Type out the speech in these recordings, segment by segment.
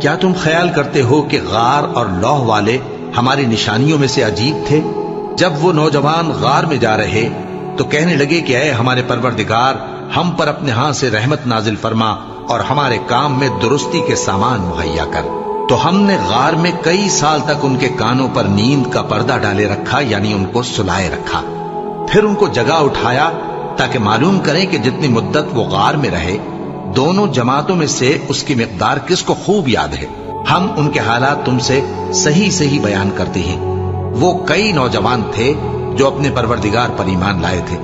کیا تم خیال کرتے ہو کہ غار اور لوح والے ہماری نشانیوں میں سے عجیب تھے؟ جب وہ نوجوان غار میں جا رہے تو کہنے لگے کہ اے ہمارے پروردگار، ہم پر اپنے ہاں سے رحمت نازل فرما اور ہمارے کام میں درستی کے سامان مہیا کر۔ تو ہم نے غار میں کئی سال تک ان کے کانوں پر نیند کا پردہ ڈالے رکھا، یعنی ان کو سلائے رکھا۔ پھر ان کو جگہ اٹھایا تاکہ معلوم کریں کہ جتنی مدت وہ غار میں رہے دونوں جماعتوں میں سے اس کی مقدار کس کو خوب یاد ہے۔ ہم ان کے حالات تم سے صحیح صحیح بیان کرتے ہیں۔ وہ کئی نوجوان تھے جو اپنے پروردگار پر ایمان لائے تھے،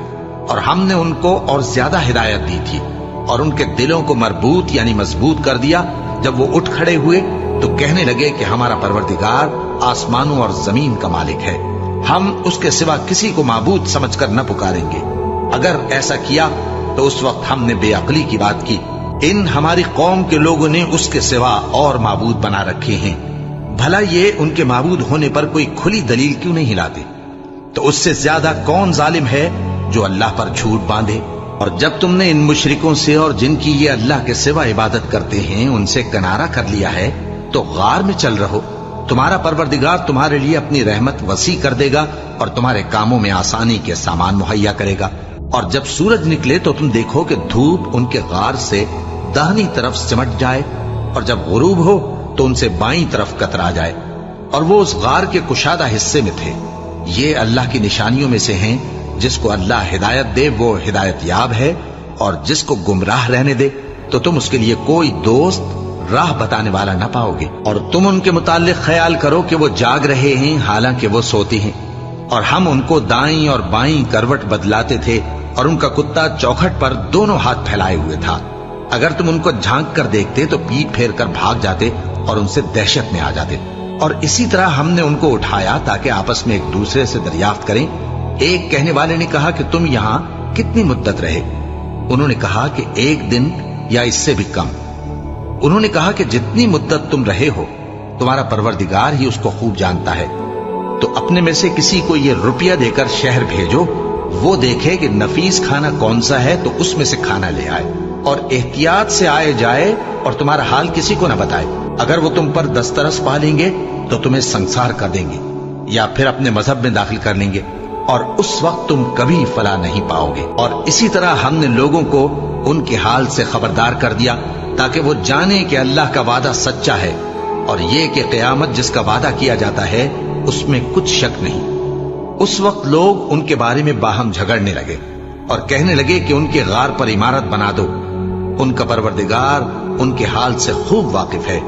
اور ہم نے ان کو اور زیادہ ہدایت دی تھی اور ان کے دلوں کو مربوط یعنی مضبوط کر دیا۔ جب وہ اٹھ کھڑے ہوئے تو کہنے لگے کہ ہمارا پروردگار آسمانوں اور زمین کا مالک ہے، ہم اس کے سوا کسی کو معبود سمجھ کر نہ پکاریں گے۔ اگر ایسا کیا تو اس وقت ہم نے بے عقلی کی بات کی۔ ان ہماری قوم کے لوگوں نے اس کے سوا اور معبود بنا رکھے ہیں، بھلا یہ ان کے معبود ہونے پر کوئی کھلی دلیل کیوں نہیں لاتے؟ تو اس سے زیادہ کون ظالم ہے جو اللہ پر جھوٹ باندھے؟ اور جب تم نے ان مشرکوں سے اور جن کی یہ اللہ کے سوا عبادت کرتے ہیں ان سے کنارہ کر لیا ہے تو غار میں چل رہو، تمہارا پروردگار تمہارے لیے اپنی رحمت وسیع کر دے گا اور تمہارے کاموں میں آسانی کے سامان مہیا کرے گا۔ اور جب سورج نکلے تو تم دیکھو کہ دھوپ ان کے غار سے داہنی طرف سمٹ جائے، اور جب غروب ہو تو ان سے بائیں طرف کترا جائے، اور وہ اس غار کے کشادہ حصے میں تھے۔ یہ اللہ کی نشانیوں میں سے ہیں، جس کو اللہ ہدایت دے وہ ہدایت یاب ہے، اور جس کو گمراہ رہنے دے تو تم اس کے لیے کوئی دوست راہ بتانے والا نہ پاؤ گے۔ اور تم ان کے متعلق خیال کرو کہ وہ جاگ رہے ہیں حالانکہ وہ سوتے ہیں، اور ہم ان کو دائیں اور بائیں کروٹ بدلاتے تھے، اور ان کا کتا چوکھٹ پر دونوں ہاتھ پھیلائے ہوئے تھا۔ اگر تم ان کو جھانک کر دیکھتے تو پیٹ پھیر کر بھاگ جاتے اور ان سے دہشت میں آ جاتے۔ اور اسی طرح ہم نے ان کو اٹھایا تاکہ آپس میں ایک دوسرے سے دریافت کریں۔ ایک کہنے والے نے کہا کہ تم یہاں کتنی مدت رہے؟ انہوں نے کہا کہ 1 دن یا اس سے بھی کم۔ انہوں نے کہا کہ جتنی مدت تم رہے ہو تمہارا پروردگار ہی اس کو خوب جانتا ہے، تو اپنے میں سے کسی کو یہ روپیہ دے کر شہر بھیجو، وہ دیکھے کہ نفیس کھانا کون سا ہے تو اس میں سے کھانا لے آئے، اور احتیاط سے آئے جائے اور تمہارا حال کسی کو نہ بتائے۔ اگر وہ تم پر دسترس پا لیں گے تو تمہیں سنسار کر دیں گے یا پھر اپنے مذہب میں داخل کر لیں گے، اور اس وقت تم کبھی فلاح نہیں پاؤ گے۔ اور اسی طرح ہم نے لوگوں کو ان کے حال سے خبردار کر دیا تاکہ وہ جانیں کہ اللہ کا وعدہ سچا ہے، اور یہ کہ قیامت جس کا وعدہ کیا جاتا ہے اس میں کچھ شک نہیں۔ اس وقت لوگ ان کے بارے میں باہم جھگڑنے لگے اور کہنے لگے کہ ان کے غار پر عمارت بنا دو۔ ان کا پروردگار ان کے حال سے خوب واقف ہے۔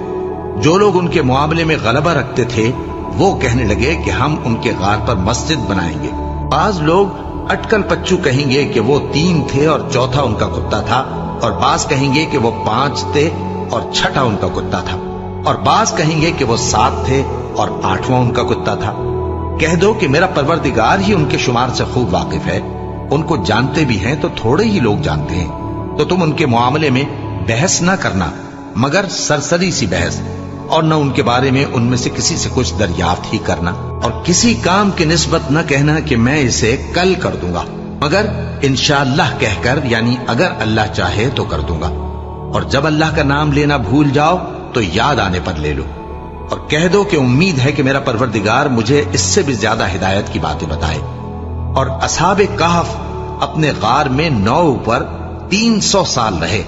جو لوگ ان کے معاملے میں غلبہ رکھتے تھے وہ کہنے لگے کہ ہم ان کے غار پر مسجد بنائیں گے۔ بعض لوگ اٹکل پچو کہیں گے کہ وہ 3 تھے اور چوتھا ان کا کتا تھا، اور بعض کہیں گے کہ وہ 5 تھے اور چھٹا ان کا کتا تھا، اور بعض کہیں گے کہ وہ 7 تھے اور 8واں ان کا کتا تھا۔ کہہ دو کہ میرا پروردگار ہی ان کے شمار سے خوب واقف ہے، ان کو جانتے بھی ہیں تو تھوڑے ہی لوگ جانتے ہیں۔ تو تم ان کے معاملے میں بحث نہ کرنا مگر سرسری سی بحث، اور نہ ان کے بارے میں ان میں سے کسی سے کچھ دریافت ہی کرنا، اور کسی کام کی نسبت نہ کہنا کہ میں اسے کل کر دوں گا، مگر انشاءاللہ کہہ کر یعنی اگر اللہ چاہے تو کر دوں گا۔ اور جب اللہ کا نام لینا بھول جاؤ تو یاد آنے پر لے لو، اور کہہ دو کہ امید ہے کہ میرا پروردگار مجھے اس سے بھی زیادہ ہدایت کی باتیں بتائے۔ اور اصحاب کہف اپنے غار میں 9 پر 300 سال رہے۔